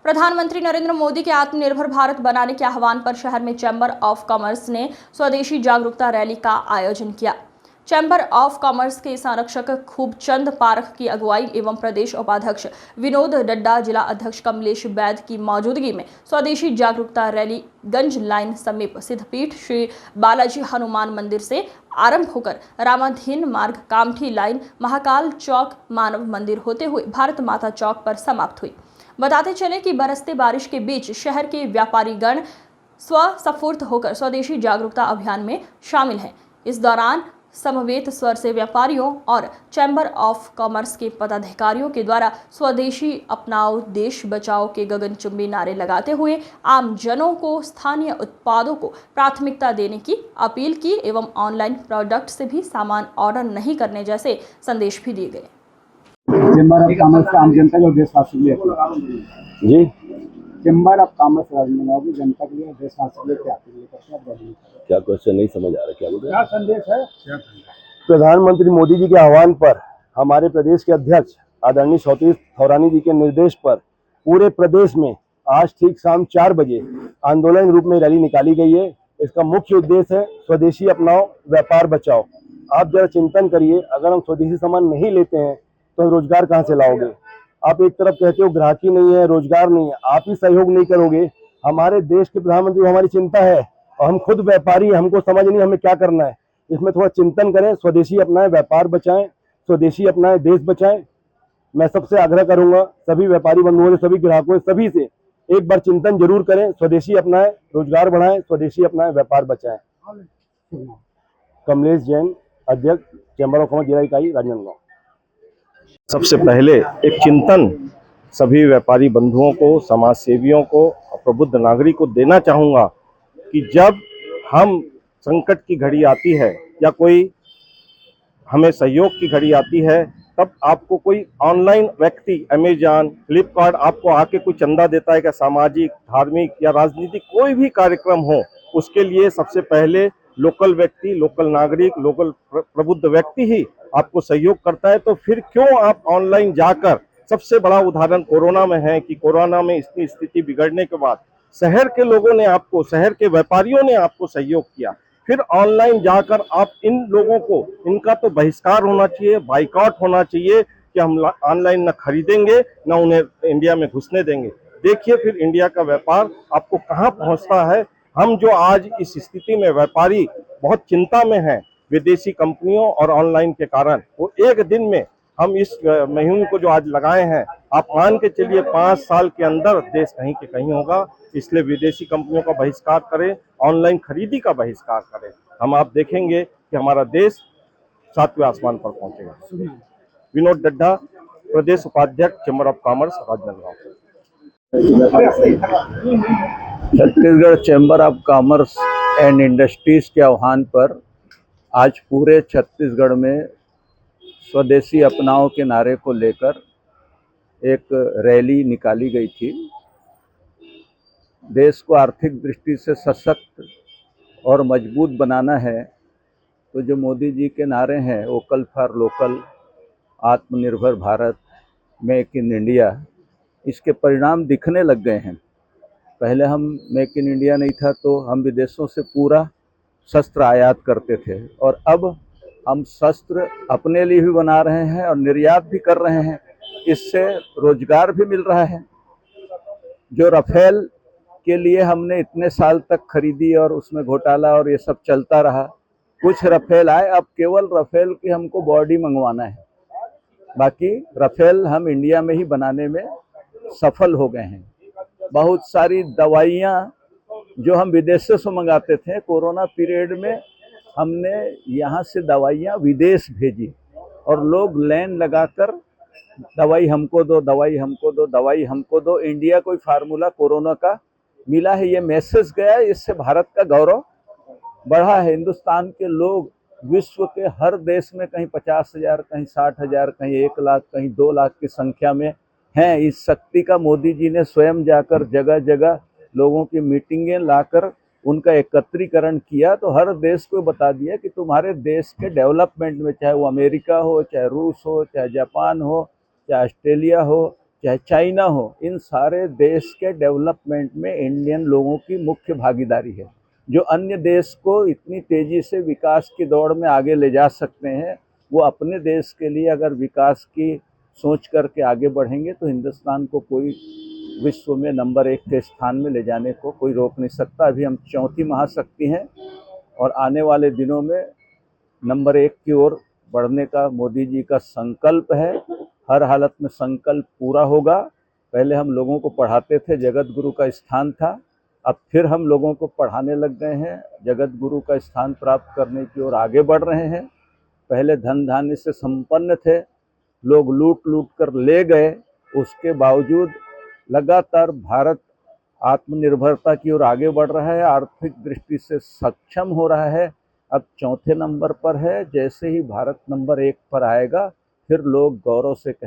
प्रधानमंत्री नरेंद्र मोदी के आत्मनिर्भर भारत बनाने के आह्वान पर शहर में चैंबर ऑफ कॉमर्स ने स्वदेशी जागरूकता रैली का आयोजन किया। चैंबर ऑफ कॉमर्स के संरक्षक खूबचंद पारख की अगुवाई एवं प्रदेश उपाध्यक्ष विनोद डड्डा, जिला अध्यक्ष कमलेश बैद की मौजूदगी में स्वदेशी जागरूकता रैली गंज लाइन समीप सिद्धपीठ श्री बालाजी हनुमान मंदिर से आरंभ होकर रामाधीन मार्ग कामठी लाइन महाकाल चौक मानव मंदिर होते हुए भारत माता चौक पर समाप्त हुई। बताते चले कि बरसते बारिश के बीच शहर के व्यापारीगण स्वस्फूर्त होकर स्वदेशी जागरूकता अभियान में शामिल हैं। इस दौरान समवेत स्वर से व्यापारियों और चैंबर ऑफ कॉमर्स के पदाधिकारियों के द्वारा स्वदेशी अपनाओ देश बचाओ के गगनचुंबी नारे लगाते हुए आम जनों को स्थानीय उत्पादों को प्राथमिकता देने की अपील की एवं ऑनलाइन प्रोडक्ट से भी सामान ऑर्डर नहीं करने जैसे संदेश भी दिए गए। चेंबर ऑफ कॉमर्स का आम जनता और देशवासी के लिए जी चेंबर ऑफ कॉमर्स राजनीति जनता के लिए देशवासी के लिए क्या क्या क्वेश्चन नहीं समझ आ रहा, क्या बोल रहे हैं? क्या संदेश है? प्रधानमंत्री मोदी जी के आह्वान पर हमारे प्रदेश के अध्यक्ष आदरणीय सतीश थौरानी जी के निर्देश पर पूरे प्रदेश में आज ठीक शाम 4 बजे आंदोलन रूप में रैली निकाली गई है। इसका मुख्य उद्देश्य है स्वदेशी अपनाओ व्यापार बचाओ। आप जरा चिंतन करिए, अगर हम स्वदेशी सामान नहीं लेते हैं तो रोजगार कहाँ से लाओगे? आप एक तरफ कहते हो ग्राहकी नहीं है, रोजगार नहीं है, आप ही सहयोग नहीं करोगे। हमारे देश के प्रधानमंत्री हमारी चिंता है और हम खुद व्यापारी हैं, हमको समझ नहीं हमें क्या करना है। इसमें थोड़ा चिंतन करें, स्वदेशी अपनाएं, व्यापार बचाएं, स्वदेशी अपनाएं, देश बचाएं। मैं सबसे आग्रह करूंगा, सभी व्यापारी बंधुओं से, सभी ग्राहकों से, सभी से एक बार चिंतन जरूर करें। स्वदेशी अपनाएं, रोजगार बढ़ाएं, स्वदेशी अपनाएं, व्यापार बचाएं। कमलेश जैन, अध्यक्ष चैंबर ऑफ कॉमर्स जिला इकाई राजनांदगांव। सबसे पहले एक चिंतन सभी व्यापारी बंधुओं को, समाज सेवियों को और प्रबुद्ध नागरिक को देना चाहूँगा कि जब हम संकट की घड़ी आती है या कोई हमें सहयोग की घड़ी आती है, तब आपको कोई ऑनलाइन व्यक्ति अमेजॉन, फ्लिपकार्ट आपको आके कोई चंदा देता है, क्या सामाजिक, धार्मिक या राजनीतिक कोई भी कार्यक्रम हो, उसके लिए सबसे पहले लोकल व्यक्ति, लोकल नागरिक, लोकल प्रबुद्ध व्यक्ति ही आपको सहयोग करता है। तो फिर क्यों आप ऑनलाइन जाकर, सबसे बड़ा उदाहरण कोरोना में है कि कोरोना में इतनी स्थिति बिगड़ने के बाद शहर के लोगों ने आपको, शहर के व्यापारियों ने आपको सहयोग किया, फिर ऑनलाइन जाकर आप इन लोगों को, इनका तो बहिष्कार होना चाहिए, बाइकआउट होना चाहिए कि हम ऑनलाइन न खरीदेंगे न उन्हें इंडिया में घुसने देंगे। देखिए फिर इंडिया का व्यापार आपको कहाँ पहुँचता है। हम जो आज इस स्थिति में व्यापारी बहुत चिंता में हैं विदेशी कंपनियों और ऑनलाइन के कारण, वो एक दिन में हम इस मुहिम को जो आज लगाए हैं, आप मान के चलिए 5 साल के अंदर देश कहीं के कहीं होगा। इसलिए विदेशी कंपनियों का बहिष्कार करें, ऑनलाइन खरीदी का बहिष्कार करें। हम आप देखेंगे कि हमारा देश 7वें आसमान पर पहुंचेगा। विनोद डड्डा, प्रदेश उपाध्यक्ष chamber of commerce Rajnandgaon. Chhattisgarh chamber of commerce and industries के आह्वान पर आज पूरे छत्तीसगढ़ में स्वदेशी अपनाओ के नारे को लेकर एक रैली निकाली गई थी। देश को आर्थिक दृष्टि से सशक्त और मजबूत बनाना है तो जो मोदी जी के नारे हैं, वोकल फॉर लोकल, आत्मनिर्भर भारत, मेक इन इंडिया, इसके परिणाम दिखने लग गए हैं। पहले हम मेक इन इंडिया नहीं था तो हम विदेशों से पूरा शस्त्र आयात करते थे, और अब हम शस्त्र अपने लिए भी बना रहे हैं और निर्यात भी कर रहे हैं। इससे रोजगार भी मिल रहा है। जो राफेल के लिए हमने इतने साल तक खरीदी और उसमें घोटाला और ये सब चलता रहा, कुछ राफेल आए, अब केवल राफेल की हमको बॉडी मंगवाना है, बाकी राफेल हम इंडिया में ही बनाने में सफल हो गए हैं। बहुत सारी दवाइयाँ जो हम विदेशों से मंगाते थे, कोरोना पीरियड में हमने यहाँ से दवाइयाँ विदेश भेजी और लोग लाइन लगाकर दवाई हमको दो, दवाई हमको दो, दवाई हमको दो। इंडिया कोई फार्मूला कोरोना का मिला है, ये मैसेज गया है। इससे भारत का गौरव बढ़ा है। हिंदुस्तान के लोग विश्व के हर देश में कहीं 50,000, कहीं 60,000, कहीं 1 लाख, कहीं 2 लाख की संख्या में हैं। इस शक्ति का मोदी जी ने स्वयं जाकर जगह जगह लोगों की मीटिंगें लाकर उनका एकत्रीकरण किया, तो हर देश को बता दिया कि तुम्हारे देश के डेवलपमेंट में, चाहे वो अमेरिका हो, चाहे रूस हो, चाहे जापान हो, चाहे ऑस्ट्रेलिया हो, चाहे चाइना हो, इन सारे देश के डेवलपमेंट में इंडियन लोगों की मुख्य भागीदारी है। जो अन्य देश को इतनी तेज़ी से विकास की दौड़ में आगे ले जा सकते हैं, वो अपने देश के लिए अगर विकास की सोच करके आगे बढ़ेंगे तो हिंदुस्तान को कोई विश्व में नंबर 1 के स्थान में ले जाने को कोई रोक नहीं सकता। अभी हम चौथी महाशक्ति हैं और आने वाले दिनों में नंबर 1 की ओर बढ़ने का मोदी जी का संकल्प है। हर हालत में संकल्प पूरा होगा। पहले हम लोगों को पढ़ाते थे, जगत गुरु का स्थान था, अब फिर हम लोगों को पढ़ाने लग गए हैं, जगत गुरु का स्थान प्राप्त करने की ओर आगे बढ़ रहे हैं। पहले धन धान्य से संपन्न थे, लोग लूट लूट कर ले गए, उसके बावजूद लगातार भारत आत्मनिर्भरता की ओर आगे बढ़ रहा है, आर्थिक दृष्टि से सक्षम हो रहा है। अब चौथे नंबर पर है। जैसे ही भारत नंबर 1 पर आएगा, फिर लोग गौरव से कहेंगे